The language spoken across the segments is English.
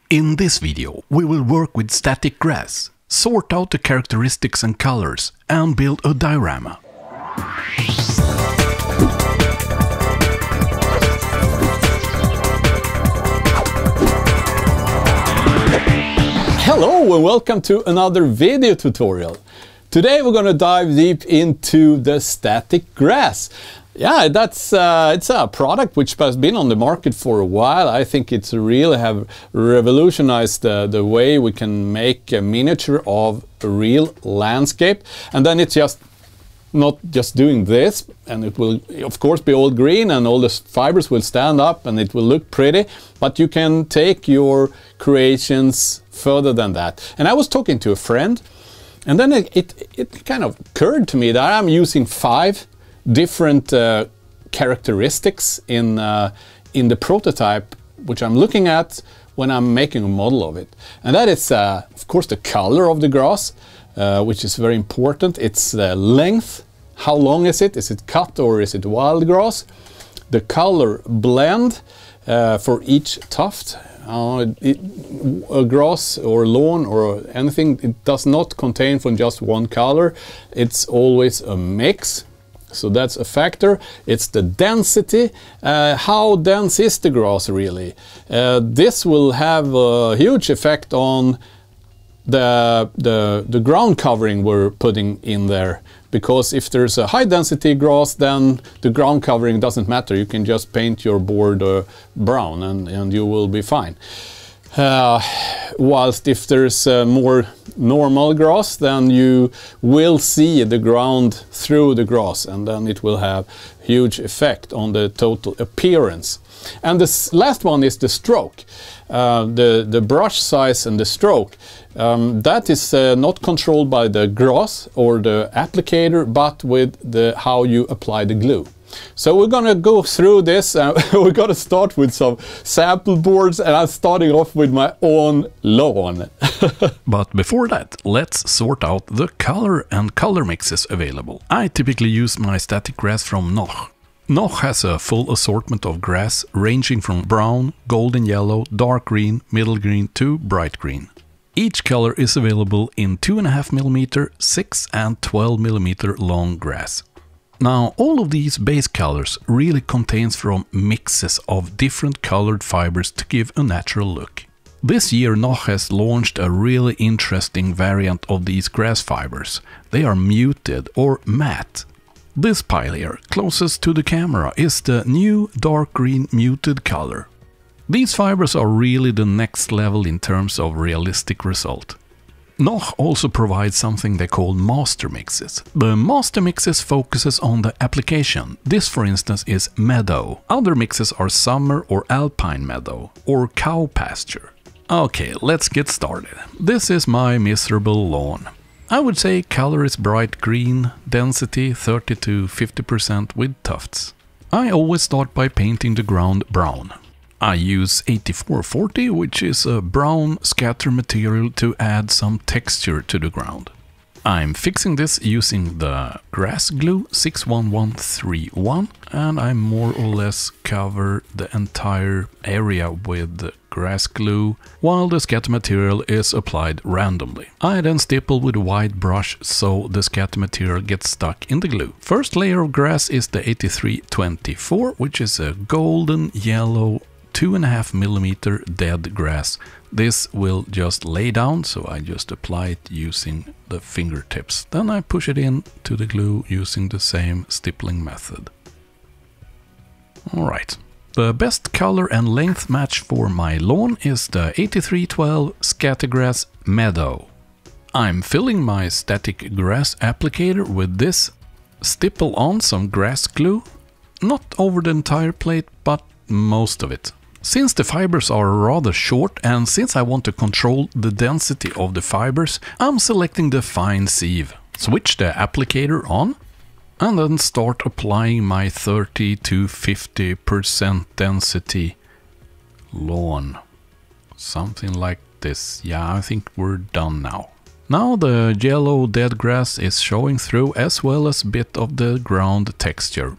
In this video, we will work with static grass, sort out the characteristics and colors, and build a diorama. Hello and welcome to another video tutorial. Today we're going to dive deep into the static grass. Yeah, it's a product which has been on the market for a while. I think it's really have revolutionized the way we can make a miniature of a real landscape. And then it's just not just doing this, and it will of course be all green and all the fibers will stand up and it will look pretty, but you can take your creations further than that. And I was talking to a friend, and then it kind of occurred to me that I'm using 5 different characteristics in the prototype which I'm looking at when I'm making a model of it. And that is of course the color of the grass, which is very important. It's the length. How long is it? Is it cut or is it wild grass? The color blend for each tuft. A grass or lawn or anything, it does not contain from just one color. It's always a mix. So that's a factor. It's the density. How dense is the grass really? This will have a huge effect on the ground covering we're putting in there. Because if there's a high density grass, then the ground covering doesn't matter. You can just paint your board brown and you will be fine. Whilst if there's more normal grass, then you will see the ground through the grass, and then it will have huge effect on the total appearance. And this last one is the stroke, the brush size and the stroke. That is not controlled by the grass or the applicator, but with how you apply the glue. So we're gonna go through this. We're gonna start with some sample boards, and I'm starting off with my own lawn. But before that, let's sort out the color and color mixes available. I typically use my static grass from Noch. Noch has a full assortment of grass ranging from brown, golden yellow, dark green, middle green to bright green. Each color is available in 2.5mm, 6 and 12mm long grass. Now, all of these base colors really contains from mixes of different colored fibers to give a natural look. This year Noch has launched a really interesting variant of these grass fibers. They are muted or matte. This pile here, closest to the camera, is the new dark green muted color. These fibers are really the next level in terms of realistic result. Noch also provides something they call master mixes. The master mixes focuses on the application. This, for instance, is meadow. Other mixes are summer or alpine meadow or cow pasture. Okay, let's get started. This is my miserable lawn. I would say color is bright green, density 30 to 50% with tufts. I always start by painting the ground brown. I use 8440, which is a brown scatter material to add some texture to the ground. I'm fixing this using the grass glue 61131, and I more or less cover the entire area with the grass glue while the scatter material is applied randomly. I then stipple with a white brush so the scatter material gets stuck in the glue. First layer of grass is the 8324, which is a golden yellow 2.5mm dead grass. This will just lay down, so I just apply it using the fingertips. Then I push it in to the glue using the same stippling method. Alright, the best color and length match for my lawn is the 8312 Scattergrass Meadow. I'm filling my static grass applicator with this, stipple on some grass glue, not over the entire plate, but most of it. Since the fibers are rather short and since I want to control the density of the fibers, I'm selecting the fine sieve. Switch the applicator on and then start applying my 30 to 50% density lawn. Something like this. Yeah, I think we're done now. Now the yellow dead grass is showing through as well as a bit of the ground texture.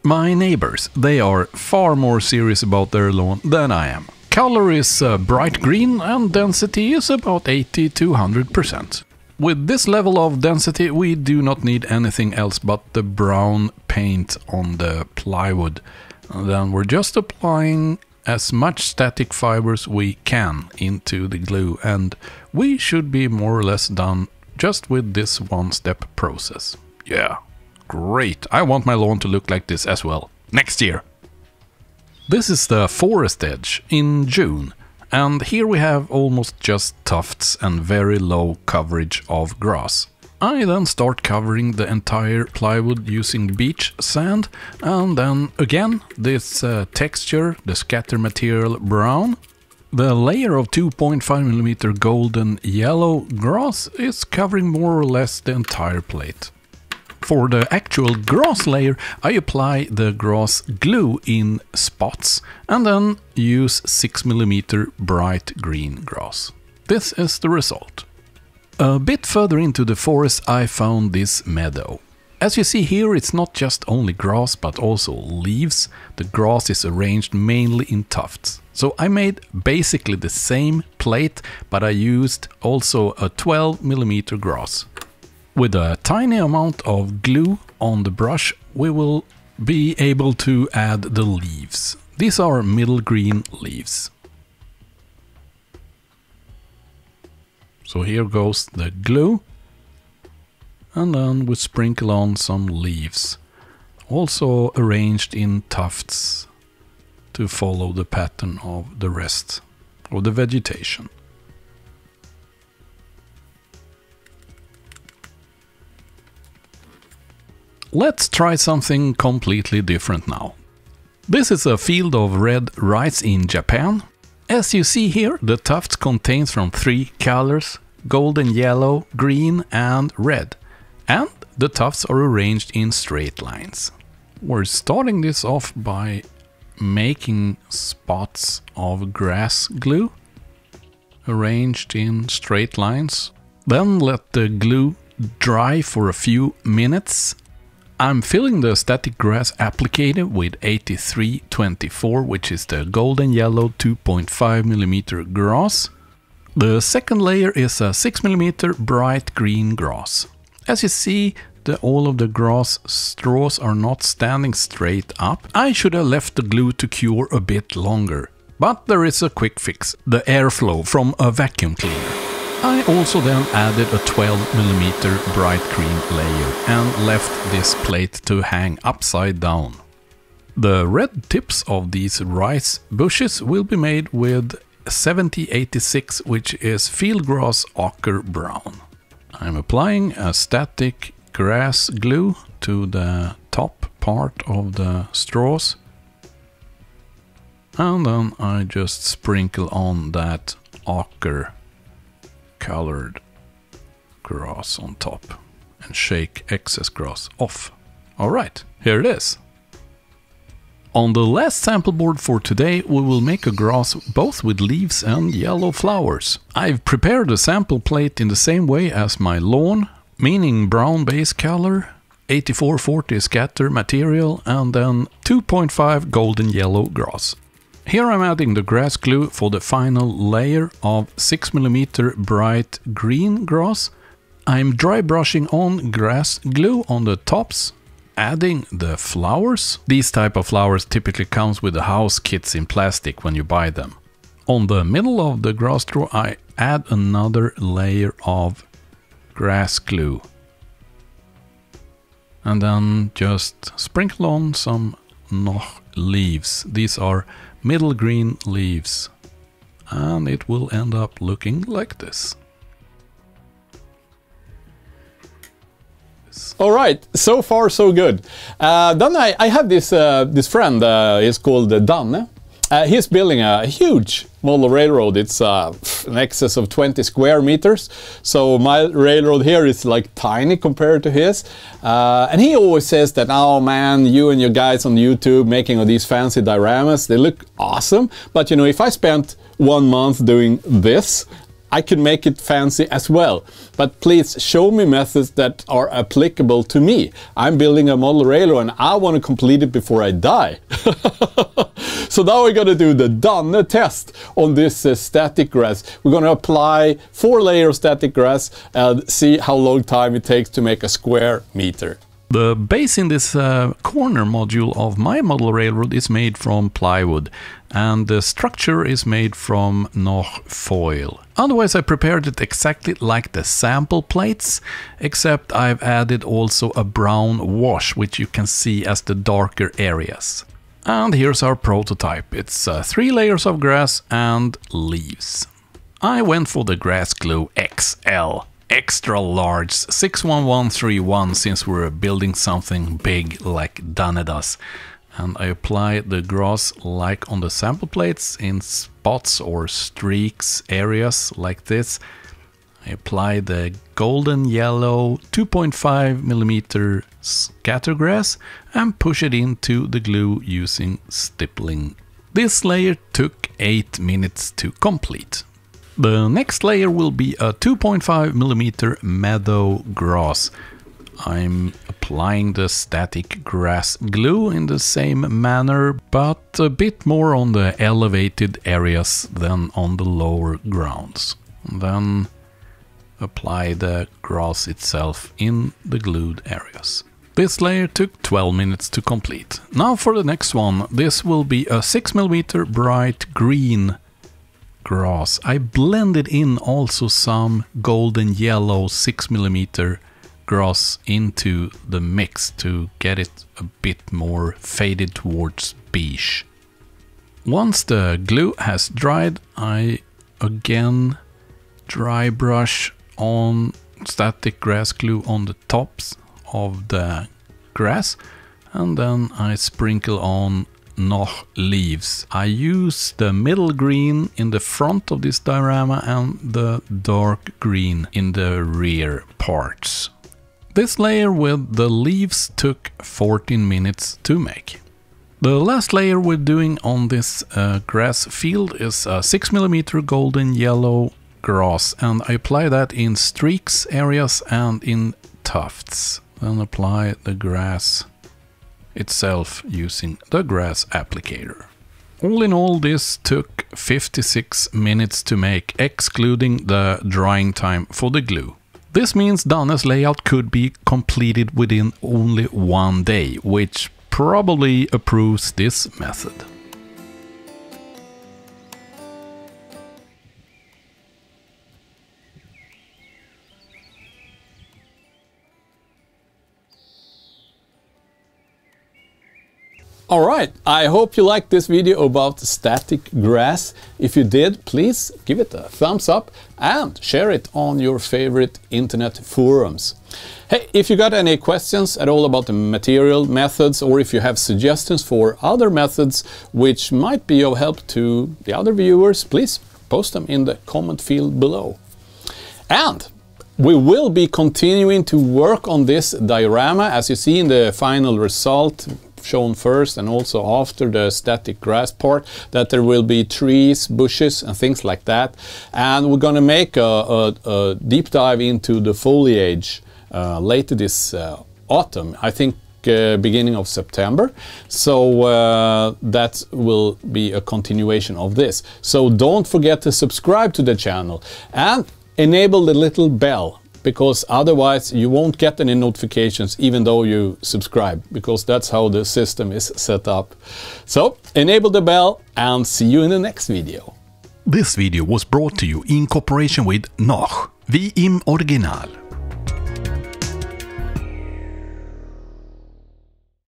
My neighbors, they are far more serious about their lawn than I am. color is bright green and density is about 80 to 100%. With this level of density we do not need anything else but the brown paint on the plywood. And then we're just applying as much static fibers we can into the glue, and we should be more or less done just with this one-step process. Yeah, great! I want my lawn to look like this as well, next year! This is the forest edge in June, and here we have almost just tufts and very low coverage of grass. I then start covering the entire plywood using beach sand, and then again this texture, the scatter material brown. The layer of 2.5mm golden yellow grass is covering more or less the entire plate. For the actual grass layer I apply the grass glue in spots and then use 6mm bright green grass. This is the result. A bit further into the forest I found this meadow. As you see here, it's not just only grass but also leaves. The grass is arranged mainly in tufts. So I made basically the same plate, but I used also a 12mm grass. With a tiny amount of glue on the brush we will be able to add the leaves. These are middle green leaves. So here goes the glue, and then we sprinkle on some leaves, also arranged in tufts to follow the pattern of the rest of the vegetation. Let's try something completely different now. This is a field of red rice in Japan. As you see here, the tuft contains from 3 colors: golden, yellow, green and red. And the tufts are arranged in straight lines. We're starting this off by making spots of grass glue arranged in straight lines. Then let the glue dry for a few minutes. I'm filling the static grass applicator with 8324, which is the golden yellow 2.5mm grass. The second layer is a 6mm bright green grass. As you see, all of the grass straws are not standing straight up. I should have left the glue to cure a bit longer. But there is a quick fix: the airflow from a vacuum cleaner. I also then added a 12mm bright green layer and left this plate to hang upside down. The red tips of these rice bushes will be made with 7086, which is fieldgrass ochre brown. I'm applying a static grass glue to the top part of the straws, and then I just sprinkle on that ochre colored grass on top and shake excess grass off. Alright, here it is. On the last sample board for today we will make a grass both with leaves and yellow flowers. I've prepared a sample plate in the same way as my lawn, meaning brown base color, 8440 scatter material and then 2.5 golden yellow grass. Here I'm adding the grass glue for the final layer of 6mm bright green grass. I'm dry brushing on grass glue on the tops, adding the flowers. These type of flowers typically comes with the house kits in plastic when you buy them. On the middle of the grass straw I add another layer of grass glue. And then just sprinkle on some Noch leaves. These are middle green leaves, and it will end up looking like this. Alright, so far so good. Then I have this friend, he's called Danne. He's building a huge model railroad. It's in excess of 20 square meters. So my railroad here is like tiny compared to his. And he always says that, oh man, you and your guys on YouTube making all these fancy dioramas, they look awesome. But you know, if I spent 1 month doing this, I can make it fancy as well. But please show me methods that are applicable to me. I'm building a model railroad and I want to complete it before I die. So now we're going to do the done test on this static grass. We're going to apply 4 layers of static grass and see how long time it takes to make a square meter. The base in this corner module of my model railroad is made from plywood, and the structure is made from Noch foil. Otherwise I prepared it exactly like the sample plates, except I've added also a brown wash, which you can see as the darker areas. And here's our prototype. It's 3 layers of grass and leaves. I went for the grass glue XL. Extra large 61131, since we're building something big like Danne does. And I apply the grass like on the sample plates in spots or streaks areas like this. I apply the golden yellow 2.5mm scatter grass and push it into the glue using stippling. This layer took 8 minutes to complete. The next layer will be a 2.5mm meadow grass. I'm applying the static grass glue in the same manner, but a bit more on the elevated areas than on the lower grounds. Then apply the grass itself in the glued areas. This layer took 12 minutes to complete. Now for the next one. This will be a 6mm bright green grass. I blended in also some golden yellow 6mm grass into the mix to get it a bit more faded towards beige. Once the glue has dried, I again dry brush on static grass glue on the tops of the grass, and then I sprinkle on Noch leaves. I use the middle green in the front of this diorama and the dark green in the rear parts. This layer with the leaves took 14 minutes to make. The last layer we're doing on this grass field is a 6mm golden yellow grass, and I apply that in streaks areas and in tufts. Then apply the grass itself using the grass applicator. All in all, this took 56 minutes to make, excluding the drying time for the glue. This means Danne's layout could be completed within only 1 day, which probably approves this method. Alright, I hope you liked this video about static grass. If you did, please give it a thumbs up and share it on your favorite internet forums. Hey, if you got any questions at all about the material, methods, or if you have suggestions for other methods which might be of help to the other viewers, please post them in the comment field below. And we will be continuing to work on this diorama, as you see in the final result, shown first and also after the static grass part, that there will be trees, bushes and things like that. And we're going to make a deep dive into the foliage later this autumn, I think beginning of September. So that will be a continuation of this. So don't forget to subscribe to the channel and enable the little bell, because otherwise you won't get any notifications even though you subscribe, because that's how the system is set up. So enable the bell and see you in the next video. This video was brought to you in cooperation with Noch, wie im Original.